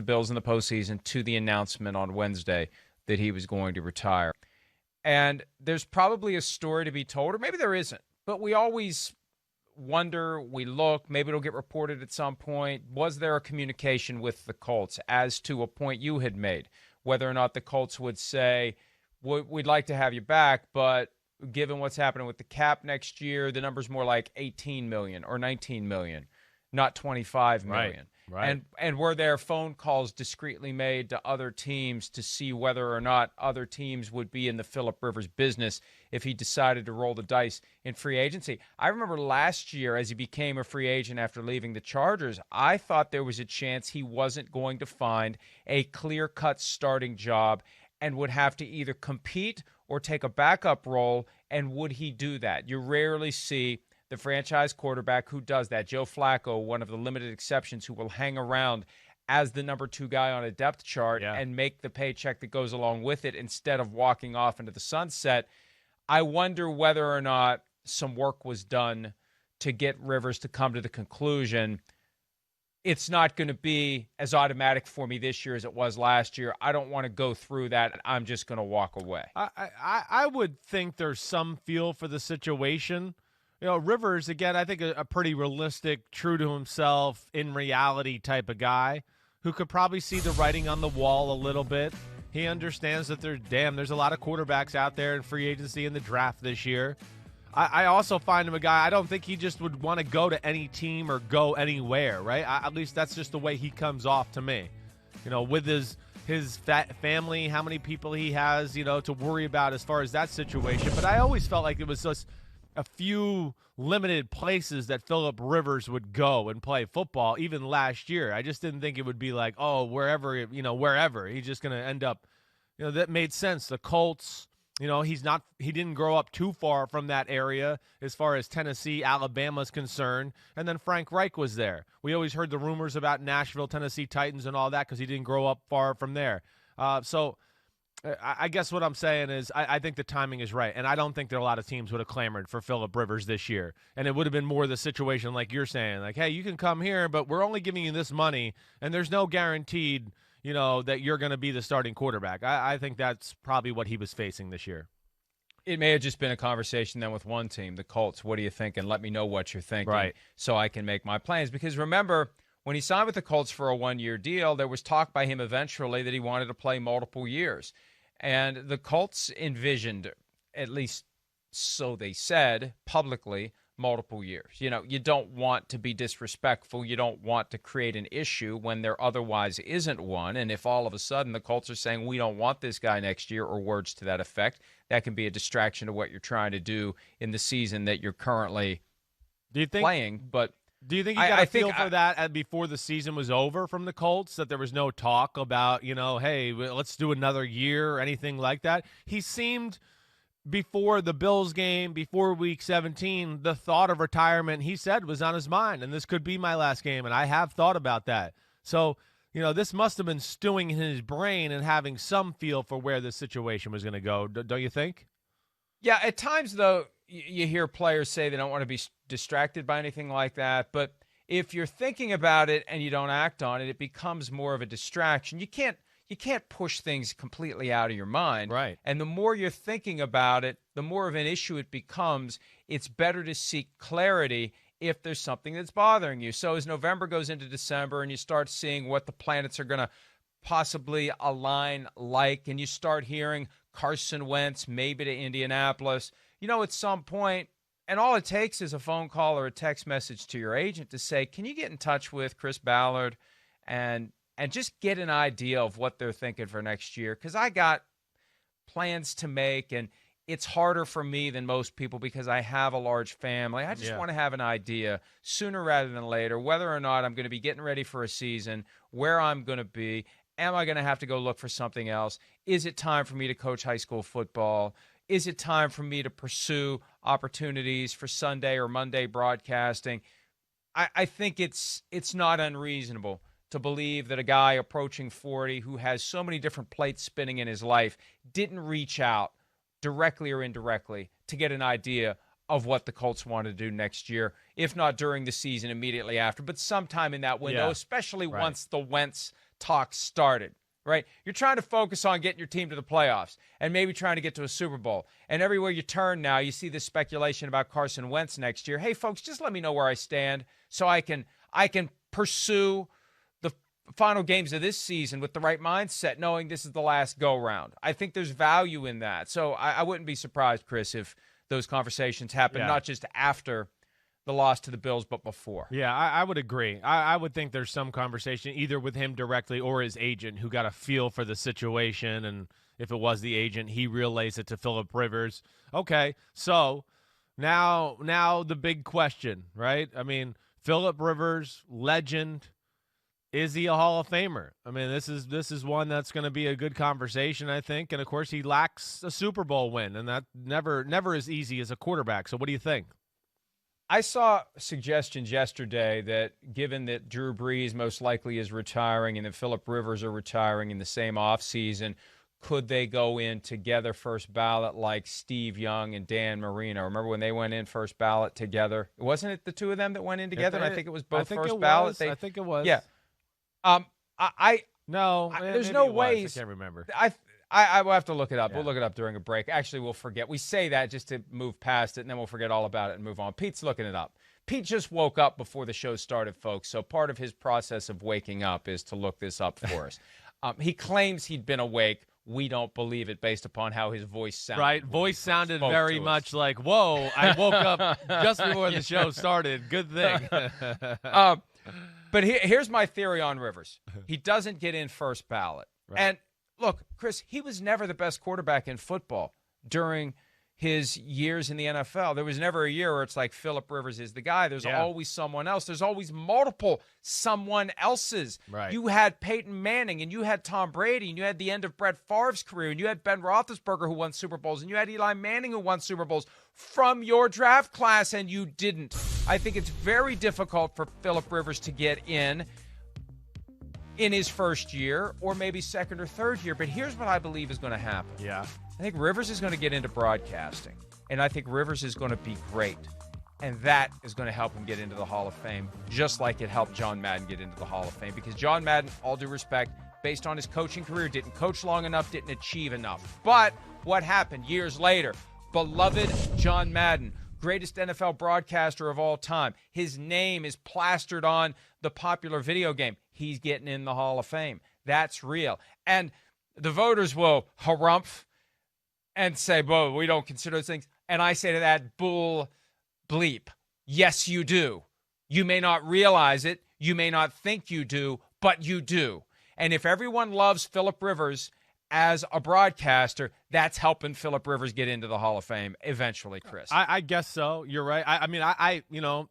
Bills in the postseason to the announcement on Wednesday that he was going to retire. And there's probably a story to be told, or maybe there isn't, but we always wonder, we look, maybe it'll get reported at some point. Was there a communication with the Colts as to a point you had made, whether or not the Colts would say, we'd like to have you back, but given what's happening with the cap next year, the number's more like 18 million or 19 million, not 25 million. Right. And were there phone calls discreetly made to other teams to see whether or not other teams would be in the Phillip Rivers business if he decided to roll the dice in free agency? I remember last year as he became a free agent after leaving the Chargers, I thought there was a chance he wasn't going to find a clear-cut starting job and would have to either compete or take a backup role, and would he do that? You rarely see the franchise quarterback who does that. Joe Flacco, one of the limited exceptions, who will hang around as the number 2 guy on a depth chart and make the paycheck that goes along with it instead of walking off into the sunset. I wonder whether or not some work was done to get Rivers to come to the conclusion it's not going to be as automatic for me this year as it was last year. I don't want to go through that. I'm just going to walk away. I would think there's some feel for the situation. You know, Rivers, again, I think a pretty realistic, true to himself, in reality type of guy who could probably see the writing on the wall a little bit. He understands that there's a lot of quarterbacks out there in free agency in the draft this year. I also find him a guy, I don't think he just would want to go to any team or go anywhere, right? At least that's just the way he comes off to me. You know, with his family, how many people he has, you know, to worry about as far as that situation. But I always felt like it was just a few limited places that Phillip Rivers would go and play football, even last year. I just didn't think it would be like, oh, wherever. He's just going to end up, you know, that made sense. The Colts, you know, he didn't grow up too far from that area as far as Tennessee, Alabama is concerned. And then Frank Reich was there. We always heard the rumors about Nashville, Tennessee Titans and all that because he didn't grow up far from there. So I guess what I'm saying is I think the timing is right, and I don't think that a lot of teams would have clamored for Phillip Rivers this year. And it would have been more the situation like you're saying, like, hey, you can come here, but we're only giving you this money, and there's no guaranteed, you know, that you're going to be the starting quarterback. I think that's probably what he was facing this year. It may have just been a conversation then with one team, the Colts. What do you think? And let me know what you're thinking, right, so I can make my plans. Because remember, when he signed with the Colts for a one-year deal, there was talk by him eventually that he wanted to play multiple years. And the Colts envisioned, at least so they said publicly, multiple years. You know, you don't want to be disrespectful. You don't want to create an issue when there otherwise isn't one. And if all of a sudden the Colts are saying, we don't want this guy next year, or words to that effect, that can be a distraction to what you're trying to do in the season that you're currently playing. But do you think you got a feel for that before the season was over from the Colts, that there was no talk about, you know, hey, let's do another year or anything like that? He seemed, before the Bills game, before Week 17, the thought of retirement, he said, was on his mind, and this could be my last game, and I have thought about that. So, you know, this must have been stewing in his brain and having some feel for where this situation was going to go, don't you think? Yeah, at times, though, you hear players say they don't want to be distracted by anything like that. But if you're thinking about it and you don't act on it, it becomes more of a distraction. You can't push things completely out of your mind. Right. And the more you're thinking about it, the more of an issue it becomes. It's better to seek clarity if there's something that's bothering you. So as November goes into December and you start seeing what the planets are going to possibly align like, and you start hearing Carson Wentz maybe to Indianapolis, you know, at some point, and all it takes is a phone call or a text message to your agent to say, can you get in touch with Chris Ballard and just get an idea of what they're thinking for next year? Because I got plans to make, and it's harder for me than most people because I have a large family. I just want to have an idea sooner rather than later whether or not I'm going to be getting ready for a season, where I'm going to be. Am I going to have to go look for something else? Is it time for me to coach high school football? Is it time for me to pursue opportunities for Sunday or Monday broadcasting? I think it's not unreasonable to believe that a guy approaching 40 who has so many different plates spinning in his life didn't reach out directly or indirectly to get an idea of what the Colts want to do next year, if not during the season immediately after, but sometime in that window, especially once the Wentz talk started, right? You're trying to focus on getting your team to the playoffs and maybe trying to get to a Super Bowl. And everywhere you turn now, you see this speculation about Carson Wentz next year. Hey, folks, just let me know where I stand so I can pursue the final games of this season with the right mindset, knowing this is the last go-round. I think there's value in that. So I wouldn't be surprised, Chris, if those conversations happen, not just after the loss to the Bills, but before. Yeah, I would agree. I would think there's some conversation either with him directly or his agent who got a feel for the situation, and if it was the agent, he relays it to Phillip Rivers. Okay, so now the big question, right? I mean, Phillip Rivers, legend, is he a Hall of Famer? I mean, this is one that's going to be a good conversation, I think, and of course he lacks a Super Bowl win, and that never is easy as a quarterback. So what do you think? I saw suggestions yesterday that given that Drew Brees most likely is retiring and that Phillip Rivers are retiring in the same offseason, could they go in together first ballot like Steve Young and Dan Marino? Remember when they went in first ballot together? Wasn't it the two of them that went in together? I think it was both first ballot. I think it was. Yeah. There's no ways. I can't remember. I will have to look it up. Yeah. We'll look it up during a break. Actually, we'll forget. We say that just to move past it, and then we'll forget all about it and move on. Pete's looking it up. Pete just woke up before the show started, folks, so part of his process of waking up is to look this up for us. He claims he'd been awake. We don't believe it based upon how his voice sounded. Right, voice sounded very much like, whoa, I woke up just before the show started. Good thing. But here's my theory on Rivers. He doesn't get in first ballot. Right. And look, Chris, he was never the best quarterback in football during his years in the NFL. There was never a year where it's like Phillip Rivers is the guy. There's always someone else. There's always multiple someone else's. Right. You had Peyton Manning, and you had Tom Brady, and you had the end of Brett Favre's career, and you had Ben Roethlisberger who won Super Bowls, and you had Eli Manning who won Super Bowls from your draft class, and you didn't. I think it's very difficult for Phillip Rivers to get in his first year or maybe second or third year. But here's what I believe is going to happen. Yeah. I think Rivers is going to get into broadcasting, and I think Rivers is going to be great. And that is going to help him get into the Hall of Fame, just like it helped John Madden get into the Hall of Fame. Because John Madden, all due respect, based on his coaching career, didn't coach long enough, didn't achieve enough. But what happened years later? Beloved John Madden, greatest NFL broadcaster of all time. His name is plastered on the popular video game. He's getting in the Hall of Fame. That's real. And the voters will harumph and say, well, we don't consider those things. And I say to that, bull bleep. Yes, you do. You may not realize it. You may not think you do, but you do. And if everyone loves Phillip Rivers as a broadcaster, that's helping Phillip Rivers get into the Hall of Fame eventually, Chris. I guess so. You're right. I mean,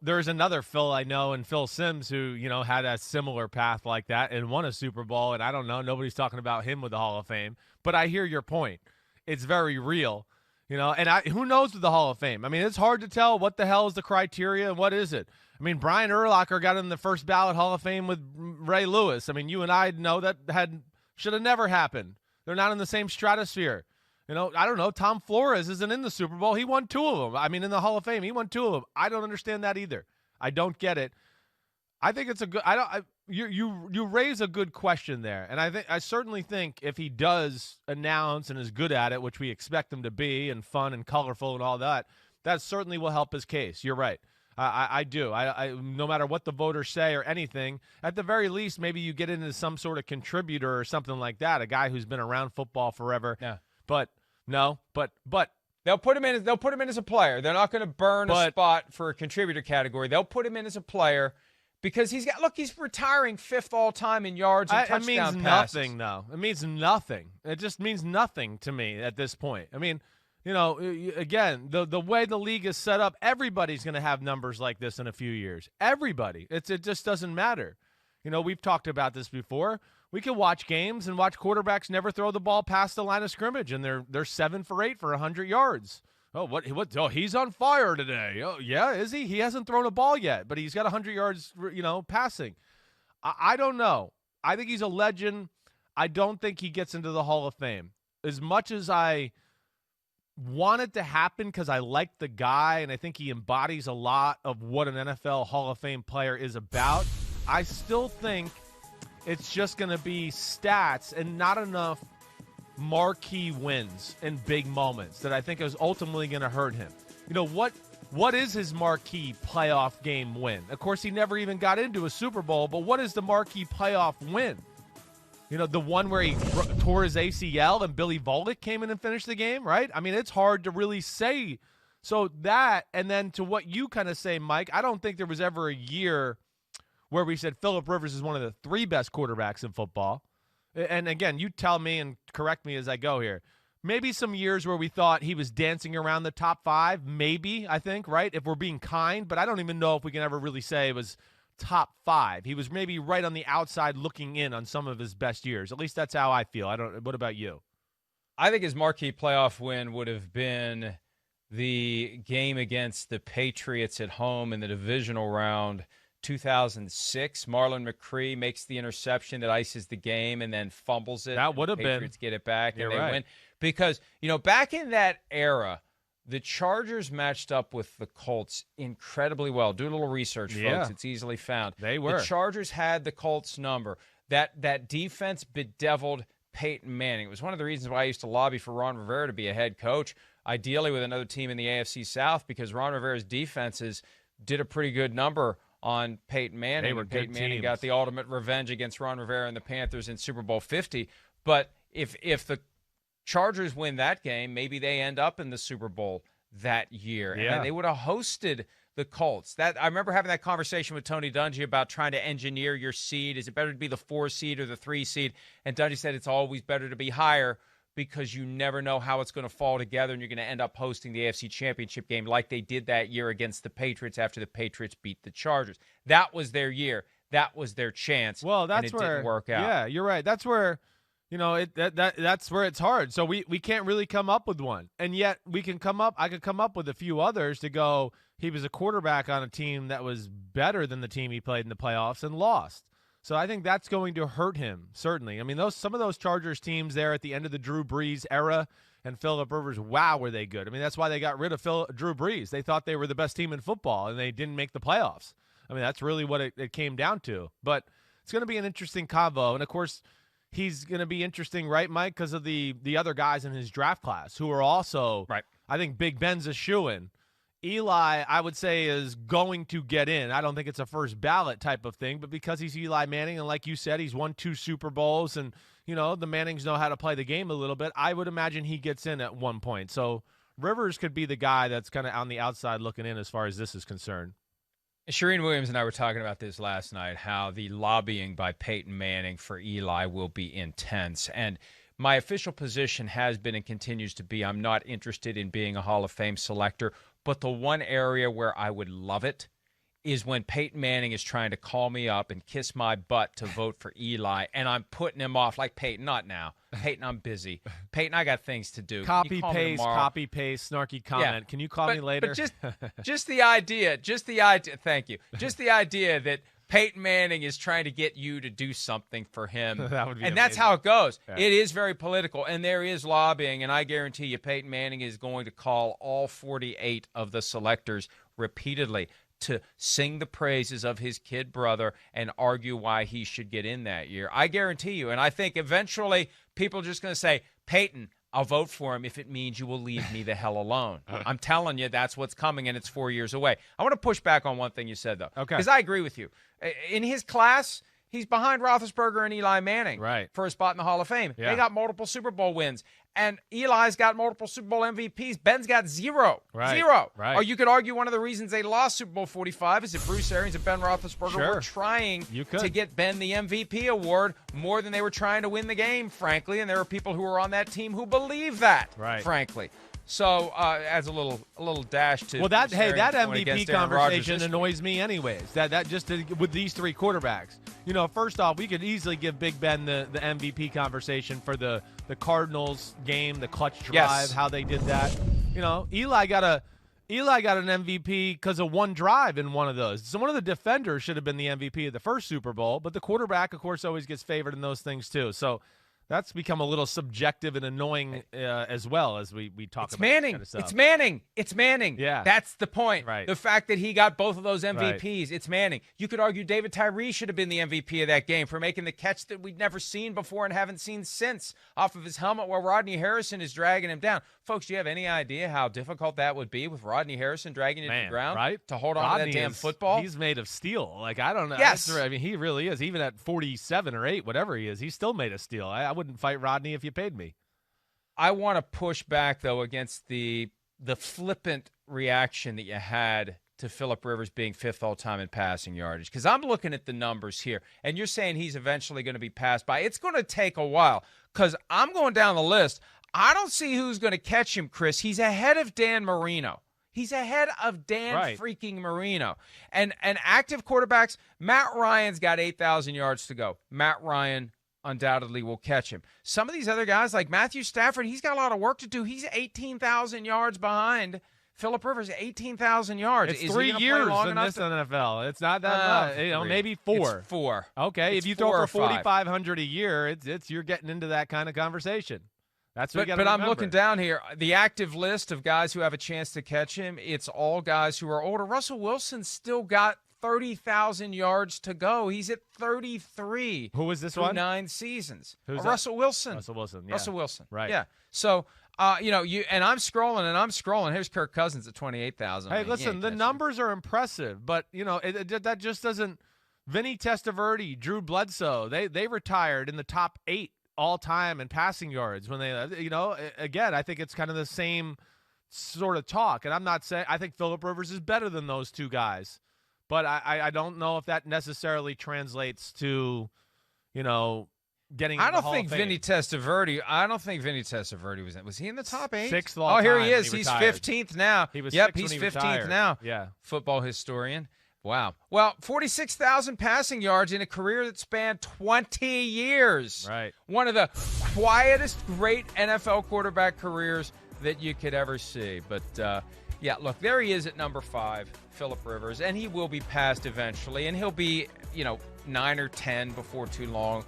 there's another Phil I know, and Phil Simms, who, had a similar path like that and won a Super Bowl. And I don't know, nobody's talking about him with the Hall of Fame. But I hear your point. It's very real, and who knows with the Hall of Fame? I mean, it's hard to tell what the hell is the criteria and what is it. I mean, Brian Urlacher got in the first ballot Hall of Fame with Ray Lewis. I mean, you and I know that should have never happened. They're not in the same stratosphere. I don't know. Tom Flores isn't in the Super Bowl. He won 2 of them. I mean, in the Hall of Fame, he won 2 of them. I don't understand that either. I don't get it. I think it's a good. You raise a good question there, and I certainly think if he does announce and is good at it, which we expect him to be, and fun and colorful and all that, that certainly will help his case. You're right. I do. No matter what the voters say or anything, at the very least, maybe you get into some sort of contributor or something like that, a guy who's been around football forever. Yeah. But no. But they'll put him in. They'll put him in as a player. They're not going to burn a spot for a contributor category. They'll put him in as a player. Because he's retiring 5th all time in yards and touchdown passes. It means nothing, though. It means nothing. It just means nothing to me at this point. I mean, again, the way the league is set up, everybody's going to have numbers like this in a few years. Everybody. It just doesn't matter. We've talked about this before. We can watch games and watch quarterbacks never throw the ball past the line of scrimmage, and they're 7 for 8 for 100 yards. Oh, what? Oh, he's on fire today. Oh, yeah, is he? He hasn't thrown a ball yet, but he's got 100 yards, passing. I don't know. I think he's a legend. I don't think he gets into the Hall of Fame. As much as I want it to happen because I like the guy and I think he embodies a lot of what an NFL Hall of Fame player is about, I still think it's just going to be stats and not enough marquee wins in big moments that I think is ultimately going to hurt him. You know, what is his marquee playoff game win? Of course, he never even got into a Super Bowl, but what is the marquee playoff win? You know, the one where he tore his ACL and Billy Volek came in and finished the game, right? I mean, it's hard to really say. So that, and then to what you kind of say, Mike, I don't think there was ever a year where we said Phillip Rivers is one of the 3 best quarterbacks in football. And again, you tell me and correct me as I go here. Maybe some years where we thought he was dancing around the top 5, maybe, I think, right? If we're being kind, but I don't even know if we can ever really say it was top 5. He was maybe right on the outside looking in on some of his best years. At least that's how I feel. What about you? I think his marquee playoff win would have been the game against the Patriots at home in the divisional round 2006. Marlon McCree makes the interception that ices the game and then fumbles it. That would have been. The Patriots get it back and they right. win. Because, you know, back in that era, the Chargers matched up with the Colts incredibly well. Do a little research, folks. It's easily found. They were. The Chargers had the Colts number. That defense bedeviled Peyton Manning. It was one of the reasons why I used to lobby for Ron Rivera to be a head coach, ideally with another team in the AFC South, because Ron Rivera's defenses did a pretty good number on Peyton Manning. They were Peyton good Manning teams. got the ultimate revenge against Ron Rivera and the Panthers in Super Bowl 50. But if the Chargers win that game, maybe they end up in the Super Bowl that year. Yeah. And they would have hosted the Colts. I remember having that conversation with Tony Dungy about trying to engineer your seed. Is it better to be the 4 seed or the 3 seed? And Dungy said it's always better to be higher because you never know how it's going to fall together, and you're going to end up hosting the AFC Championship game like they did that year against the Patriots after the Patriots beat the Chargers. That was their year. That was their chance. Well, that's and it where didn't work out. Yeah, you're right. That's where, you know, that's where it's hard. So we can't really come up with one, and yet I could come up with a few others to go. He was a quarterback on a team that was better than the team he played in the playoffs and lost. So I think that's going to hurt him, certainly. I mean, some of those Chargers teams there at the end of the Drew Brees era and Phillip Rivers, wow, were they good. I mean, that's why they got rid of Drew Brees. They thought they were the best team in football, and they didn't make the playoffs. I mean, that's really what it came down to. But it's going to be an interesting combo. And, of course, he's going to be interesting, right, Mike, because of the other guys in his draft class who are also, right. I think Big Ben's a shoo-in. Eli, I would say, is going to get in. I don't think it's a first ballot type of thing, but because he's Eli Manning, and like you said, he's won 2 Super Bowls, and, you know, the Mannings know how to play the game a little bit, I would imagine he gets in at one point. So Rivers could be the guy that's kind of on the outside looking in as far as this is concerned. Shireen Williams and I were talking about this last night, how the lobbying by Peyton Manning for Eli will be intense. And my official position has been and continues to be I'm not interested in being a Hall of Fame selector. But the one area where I would love it is when Peyton Manning is trying to call me up and kiss my butt to vote for Eli, and I'm putting him off like, Peyton, not now. Peyton, I'm busy. Peyton, I got things to do. Copy, paste, snarky comment. Yeah. Can you call me later? But just the idea, thank you. Just the idea that Peyton Manning is trying to get you to do something for him. That would be and amazing. That's how it goes. Yeah. It is very political, and there is lobbying, and I guarantee you Peyton Manning is going to call all 48 of the selectors repeatedly to sing the praises of his kid brother and argue why he should get in that year. I guarantee you, and I think eventually people are just going to say, Peyton, I'll vote for him if it means you will leave me the hell alone. I'm telling you, that's what's coming, and it's 4 years away. I want to push back on one thing you said, though. Okay. Because I agree with you. In his class, he's behind Roethlisberger and Eli Manning for a spot in the Hall of Fame. Yeah. They got multiple Super Bowl wins. And Eli's got multiple Super Bowl MVPs. Ben's got 0. Right. 0. Right. Or you could argue one of the reasons they lost Super Bowl 45 is that Bruce Arians and Ben Roethlisberger Sure. were trying You could. to get Ben the MVP award more than they were trying to win the game, frankly. And there are people who are on that team who believe that, frankly. So adds a little dash to that Bruce Arians' point MVP against Aaron Rodgers conversation this week. annoys me anyways. That just with these 3 quarterbacks. You know, first off, we could easily give Big Ben the MVP conversation for the Cardinals game, the clutch drive, how they did that. You know, Eli got an MVP because of one drive in one of those. So one of the defenders should have been the MVP of the first Super Bowl, but the quarterback, of course, always gets favored in those things too. So that's become a little subjective and annoying as well as we talk about. Manning. Kind of stuff. It's Manning. It's Manning. Yeah. That's the point. Right. The fact that he got both of those MVPs. Right. It's Manning. You could argue David Tyree should have been the MVP of that game for making the catch that we'd never seen before and haven't seen since off of his helmet while Rodney Harrison is dragging him down. Folks, do you have any idea how difficult that would be with Rodney Harrison dragging you to the ground? Right? To hold on to that damn football? He's made of steel. Like, I don't know. Yes. I mean, he really is. Even at 47 or 8, whatever he is, he's still made of steel. I wouldn't fight Rodney if you paid me. I want to push back, though, against the flippant reaction that you had to Phillip Rivers being 5th all-time in passing yardage, because I'm looking at the numbers here, and you're saying he's eventually going to be passed by. It's going to take a while, because I'm going down the list. I don't see who's going to catch him, Chris. He's ahead of Dan Marino. He's ahead of Dan freaking Marino. And active quarterbacks, Matt Ryan's got 8,000 yards to go. Matt Ryan undoubtedly will catch him. Some of these other guys, like Matthew Stafford, he's got a lot of work to do. He's 18,000 yards behind Phillip Rivers, 18,000 yards. It's 3 years in this NFL. It's not that much. Maybe 4. It's 4. Okay, it's if you 4 throw or for 4,500 a year, it's you're getting into that kind of conversation. That's what but I'm looking down here. The active list of guys who have a chance to catch him, it's all guys who are older. Russell Wilson's still got 30,000 yards to go. He's at 33. Who was this through one? 9 seasons. Who's Russell Wilson. Russell Wilson. Yeah. Russell Wilson. Right. Yeah. So, and I'm scrolling. Here's Kirk Cousins at 28,000. Hey, listen, the numbers are impressive, but that just doesn't. Vinny Testaverde, Drew Bledsoe, they retired in the top 8 all time in passing yards when they, again, I think it's kind of the same sort of talk. And I'm not saying I think Phillip Rivers is better than those two guys, but I don't know if that necessarily translates to, getting. I don't think Vinny Testaverde was he in the top 8? 6th all time. Here he is. He He's retired. 15th now. He was he's 15th 15th now. Yeah. Football historian. Wow. Well, 46,000 passing yards in a career that spanned 20 years. Right. One of the quietest great NFL quarterback careers that you could ever see. But, look, there he is at number 5, Phillip Rivers, and he will be passed eventually, and he'll be, 9 or 10 before too long.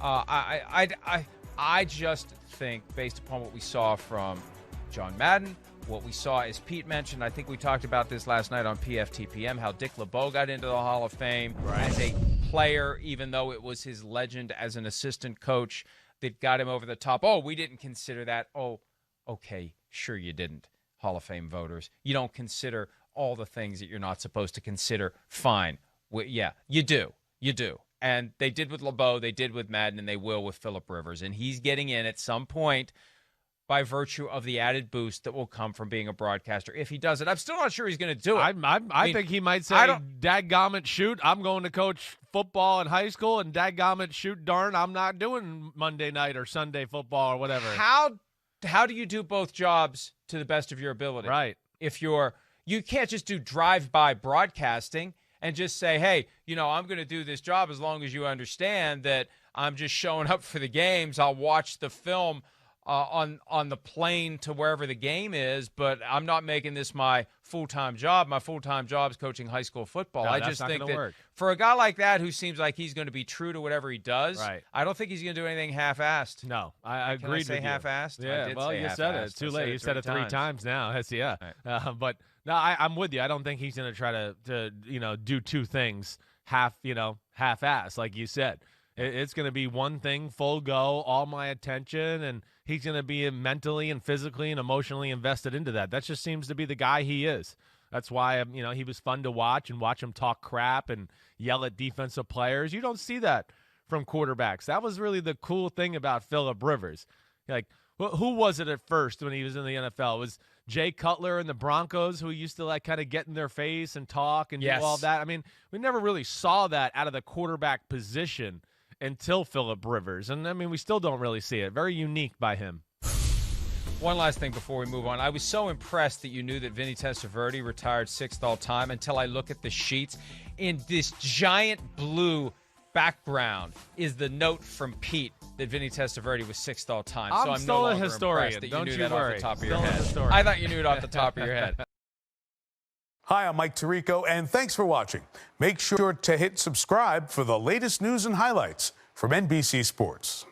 I just think, based upon what we saw from John Madden, what we saw, as Pete mentioned, I think we talked about this last night on PFTPM, how Dick LeBeau got into the Hall of Fame as a player, even though it was his legend as an assistant coach that got him over the top. Oh, we didn't consider that. Oh, okay, sure you didn't, Hall of Fame voters. You don't consider all the things that you're not supposed to consider. Fine. Yeah, you do. You do. And they did with LeBeau, they did with Madden, and they will with Phillip Rivers. And he's getting in at some point by virtue of the added boost that will come from being a broadcaster. If he does it, I'm still not sure he's going to do it. I think he might say, dadgummit, shoot, I'm going to coach football in high school, and dadgummit, shoot, darn, I'm not doing Monday night or Sunday football or whatever. How do you do both jobs to the best of your ability? Right. If you can't just do drive-by broadcasting and just say, hey, I'm going to do this job as long as you understand that I'm just showing up for the games. I'll watch the film on the plane to wherever the game is, but I'm not making this my full-time job. My full-time job is coaching high school football. No, I that's just not think gonna that work. For a guy like that who seems like he's going to be true to whatever he does, right. I don't think he's going to do anything half-assed. No, I agree with you. Can I say half-assed? Yeah, well, you said it. Too late. You said it 3 times now. Yeah. Right. But no, I'm with you. I don't think he's going to try to do 2 things half-ass, like you said. It's going to be one thing, full go, all my attention, and he's going to be mentally and physically and emotionally invested into that. That just seems to be the guy he is. That's why, he was fun to watch him talk crap and yell at defensive players. You don't see that from quarterbacks. That was really the cool thing about Phillip Rivers. Like, who was it at first when he was in the NFL? It was Jay Cutler and the Broncos, who used to get in their face and talk and do all that. I mean, we never really saw that out of the quarterback position until Phillip Rivers. And, we still don't really see it. Very unique by him. One last thing before we move on. I was so impressed that you knew that Vinny Testaverde retired 6th all-time until I look at the sheets. In this giant blue background is the note from Pete that Vinny Testaverde was 6th all-time. So I'm still no a longer historian. That Don't you you knew that worry. off the top of Still your a head. historian. I thought you knew it off the top of your head. Hi, I'm Mike Tirico, and thanks for watching. Make sure to hit subscribe for the latest news and highlights from NBC Sports.